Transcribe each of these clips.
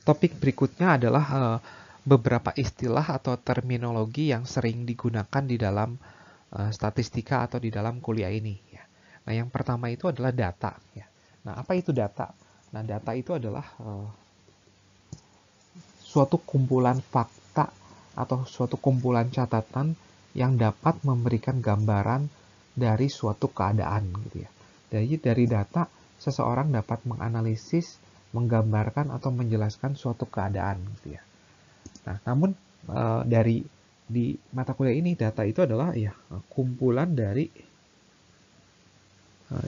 Topik berikutnya adalah beberapa istilah atau terminologi yang sering digunakan di dalam statistika atau di dalam kuliah ini. Ya. Nah, yang pertama itu adalah data. Ya. Nah, apa itu data? Nah, data itu adalah suatu kumpulan fakta atau suatu kumpulan catatan yang dapat memberikan gambaran dari suatu keadaan, gitu ya. Jadi dari data seseorang dapat menganalisis, menggambarkan atau menjelaskan suatu keadaan, gitu ya. Nah, namun di mata kuliah ini data itu adalah ya kumpulan dari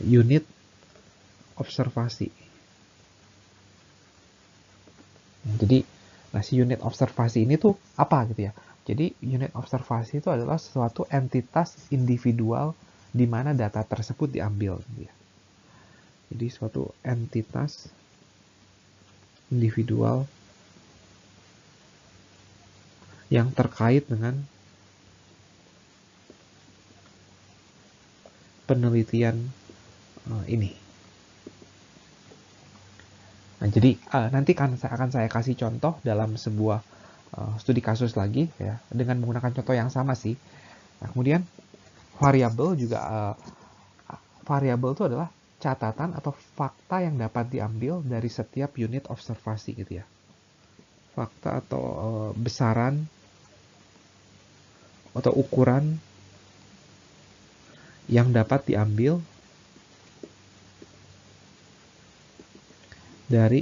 unit observasi. Jadi, si unit observasi ini tuh apa gitu ya? Jadi, unit observasi itu adalah suatu entitas individual di mana data tersebut diambil. Gitu ya. Jadi, suatu entitas individual yang terkait dengan penelitian ini. Nah, jadi nanti akan saya kasih contoh dalam sebuah studi kasus lagi ya dengan menggunakan contoh yang sama sih. Nah, kemudian variabel juga variabel itu adalah catatan atau fakta yang dapat diambil dari setiap unit observasi gitu ya. Fakta atau besaran atau ukuran yang dapat diambil dari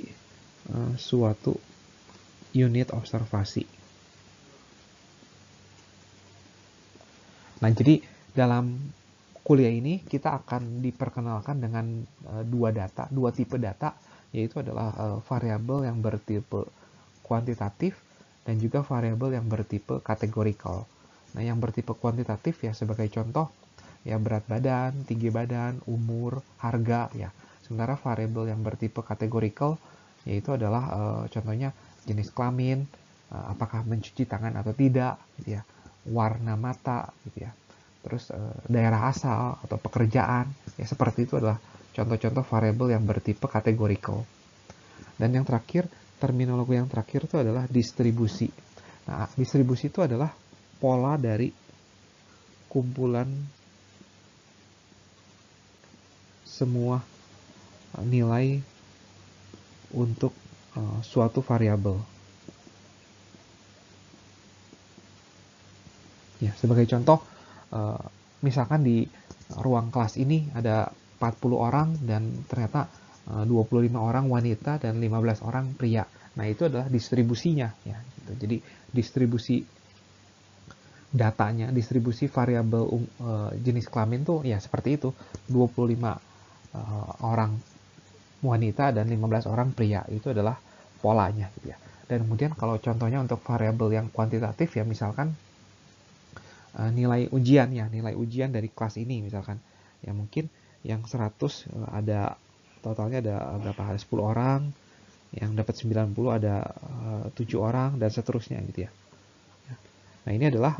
suatu unit observasi. Nah, jadi dalam kuliah ini kita akan diperkenalkan dengan dua tipe data, yaitu adalah variabel yang bertipe kuantitatif dan juga variabel yang bertipe kategorikal. Nah, yang bertipe kuantitatif ya sebagai contoh ya berat badan, tinggi badan, umur, harga ya. Sementara variabel yang bertipe kategorikal yaitu adalah contohnya jenis kelamin, apakah mencuci tangan atau tidak gitu ya. Warna mata gitu ya. Terus daerah asal atau pekerjaan ya seperti itu adalah contoh-contoh variabel yang bertipe kategorikal. Dan yang terakhir, terminologi yang terakhir itu adalah distribusi. Nah, distribusi itu adalah pola dari kumpulan semua nilai untuk suatu variabel. Ya, sebagai contoh, misalkan di ruang kelas ini ada 40 orang dan ternyata 25 orang wanita dan 15 orang pria. Nah, itu adalah distribusinya ya. Gitu. Jadi distribusi datanya, distribusi variabel jenis kelamin tuh ya seperti itu. 25 orang wanita dan 15 orang pria. Itu adalah polanya gitu ya. Dan kemudian kalau contohnya untuk variabel yang kuantitatif ya misalkan nilai ujian ya, nilai ujian dari kelas ini misalkan. Ya mungkin yang 100 ada totalnya ada berapa? Ada 10 orang, yang dapat 90 ada 7 orang dan seterusnya gitu ya. Nah, ini adalah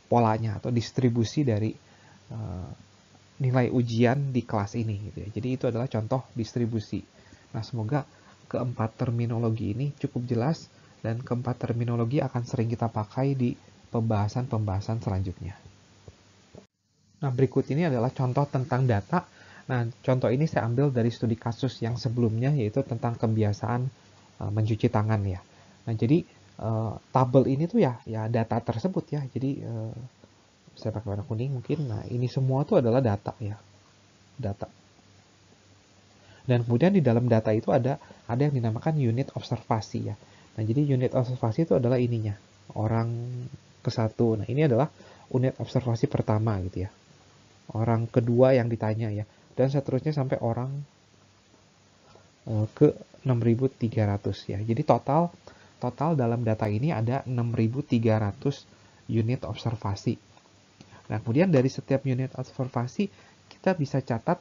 polanya atau distribusi dari nilai ujian di kelas ini gitu ya. Jadi itu adalah contoh distribusi. Nah, semoga keempat terminologi ini cukup jelas dan keempat terminologi akan sering kita pakai di pembahasan-pembahasan selanjutnya. Nah, berikut ini adalah contoh tentang data. Nah, contoh ini saya ambil dari studi kasus yang sebelumnya, yaitu tentang kebiasaan mencuci tangan ya. Nah, jadi tabel ini tuh ya data tersebut ya. Jadi saya pakai warna kuning mungkin. Nah, ini semua tuh adalah data ya. Data. Dan kemudian di dalam data itu ada yang dinamakan unit observasi ya. Nah, jadi unit observasi itu adalah ininya. Orang ke satu. Nah, ini adalah unit observasi pertama gitu ya. Orang kedua yang ditanya ya. Dan seterusnya sampai orang ke 6.300 ya. Jadi total dalam data ini ada 6.300 unit observasi. Nah, kemudian dari setiap unit observasi kita bisa catat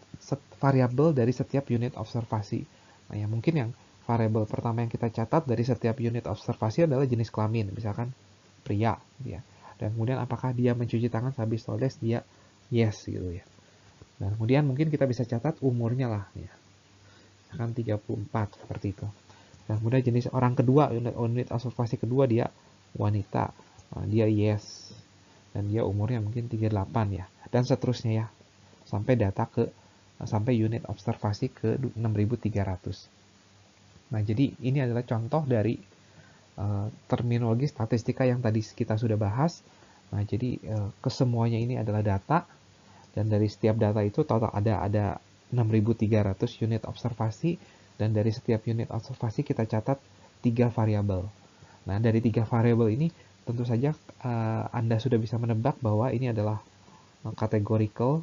variabel dari setiap unit observasi. Nah, ya mungkin yang variabel pertama yang kita catat dari setiap unit observasi adalah jenis kelamin, misalkan pria, ya. Dan kemudian apakah dia mencuci tangan habis toilet, dia yes gitu ya. Dan kemudian mungkin kita bisa catat umurnya lah, ya. Misalkan 34 seperti itu. Dan kemudian jenis orang kedua, unit observasi kedua dia wanita, dia yes, dan dia umurnya mungkin 38 ya, dan seterusnya ya, sampai unit observasi ke 6300. Nah, jadi ini adalah contoh dari terminologi statistika yang tadi kita sudah bahas. Nah, jadi kesemuanya ini adalah data, dan dari setiap data itu total ada 6300 unit observasi, dan dari setiap unit observasi kita catat 3 variabel. Nah, dari 3 variabel ini tentu saja Anda sudah bisa menebak bahwa ini adalah categorical,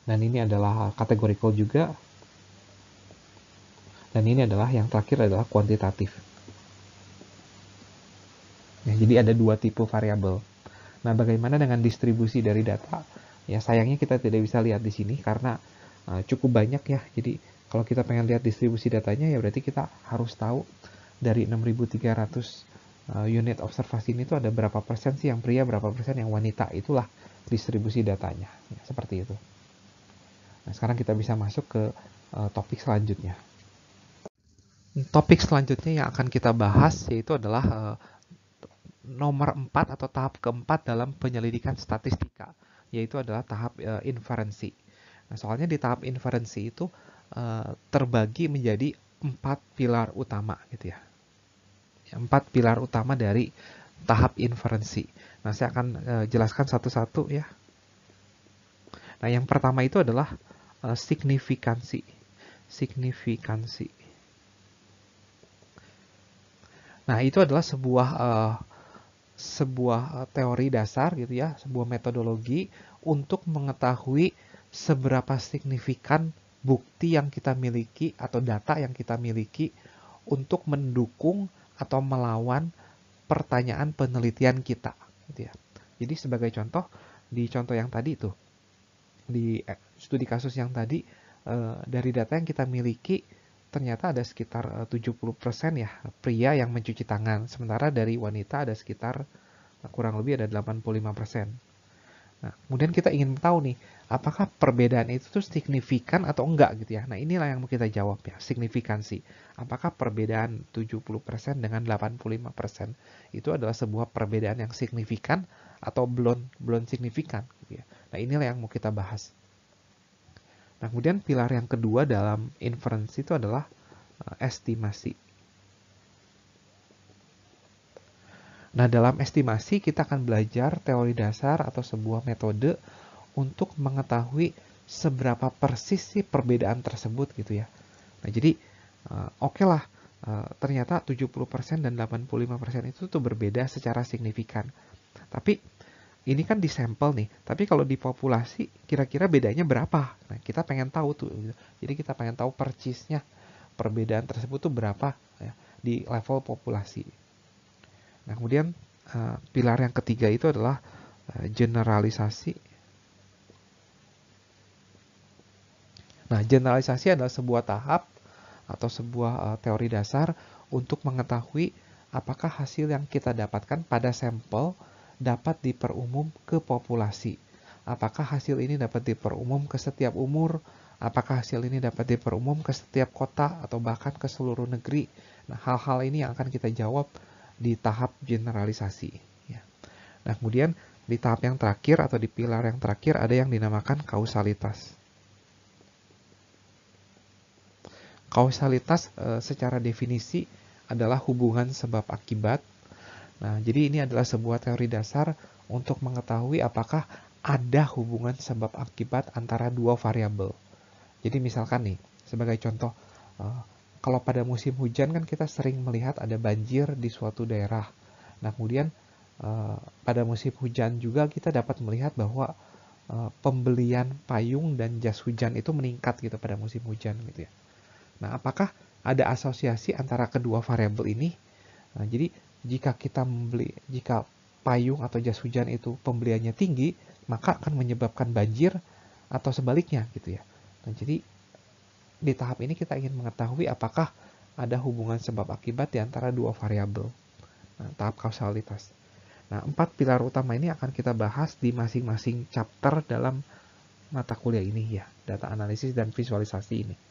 dan ini adalah categorical juga, dan ini adalah yang terakhir adalah kuantitatif. Ya, jadi ada 2 tipe variabel. Nah, bagaimana dengan distribusi dari data? Ya, sayangnya kita tidak bisa lihat di sini karena cukup banyak ya. Jadi, kalau kita pengen lihat distribusi datanya, ya berarti kita harus tahu dari 6300 unit observasi ini tuh ada berapa persen sih yang pria, berapa persen yang wanita. Itulah distribusi datanya. Ya, seperti itu. Nah, sekarang kita bisa masuk ke topik selanjutnya. Topik selanjutnya yang akan kita bahas yaitu adalah nomor 4 atau tahap keempat dalam penyelidikan statistika, yaitu adalah tahap inferensi. Nah, soalnya di tahap inferensi itu terbagi menjadi 4 pilar utama gitu ya. 4 pilar utama dari tahap inferensi. Nah, saya akan jelaskan satu-satu ya. Nah, yang pertama itu adalah signifikansi. Signifikansi. Nah, itu adalah sebuah teori dasar gitu ya, sebuah metodologi untuk mengetahui seberapa signifikan bukti yang kita miliki atau data yang kita miliki untuk mendukung atau melawan pertanyaan penelitian kita gitu ya. Jadi sebagai contoh, di contoh yang tadi itu, di studi kasus yang tadi, dari data yang kita miliki ternyata ada sekitar 70% ya pria yang mencuci tangan, sementara dari wanita ada sekitar kurang lebih ada 85%. Nah, kemudian kita ingin tahu nih, apakah perbedaan itu tuh signifikan atau enggak gitu ya. Nah, inilah yang mau kita jawab ya, signifikansi. Apakah perbedaan 70% dengan 85% itu adalah sebuah perbedaan yang signifikan atau belum signifikan gitu ya. Nah, inilah yang mau kita bahas. Nah, kemudian pilar yang kedua dalam inferensi itu adalah estimasi. Nah, dalam estimasi kita akan belajar teori dasar atau sebuah metode untuk mengetahui seberapa persis sih perbedaan tersebut gitu ya. Nah, jadi oke lah, ternyata 70% dan 85% itu tuh berbeda secara signifikan. Tapi ini kan di sampel nih, tapi kalau di populasi kira-kira bedanya berapa? Nah, kita pengen tahu tuh. Jadi kita pengen tahu persisnya perbedaan tersebut tuh berapa ya, di level populasi. Nah, kemudian pilar yang ketiga itu adalah generalisasi. Nah, generalisasi adalah sebuah tahap atau sebuah teori dasar untuk mengetahui apakah hasil yang kita dapatkan pada sampel dapat diperumum ke populasi. Apakah hasil ini dapat diperumum ke setiap umur? Apakah hasil ini dapat diperumum ke setiap kota atau bahkan ke seluruh negeri? Nah, hal-hal ini yang akan kita jawab di tahap generalisasi. Ya. Nah, kemudian di tahap yang terakhir atau di pilar yang terakhir ada yang dinamakan kausalitas. Kausalitas secara definisi adalah hubungan sebab akibat. Nah, jadi ini adalah sebuah teori dasar untuk mengetahui apakah ada hubungan sebab akibat antara dua variabel. Jadi misalkan nih, sebagai contoh, kalau pada musim hujan kan kita sering melihat ada banjir di suatu daerah. Nah, kemudian pada musim hujan juga kita dapat melihat bahwa pembelian payung dan jas hujan itu meningkat gitu pada musim hujan gitu ya. Nah, apakah ada asosiasi antara kedua variabel ini? Nah, jadi jika payung atau jas hujan itu pembeliannya tinggi, maka akan menyebabkan banjir atau sebaliknya gitu ya. Nah, jadi di tahap ini kita ingin mengetahui apakah ada hubungan sebab akibat di antara dua variabel. Nah, tahap kausalitas. Nah, 4 pilar utama ini akan kita bahas di masing-masing chapter dalam mata kuliah ini ya, data analisis dan visualisasi ini.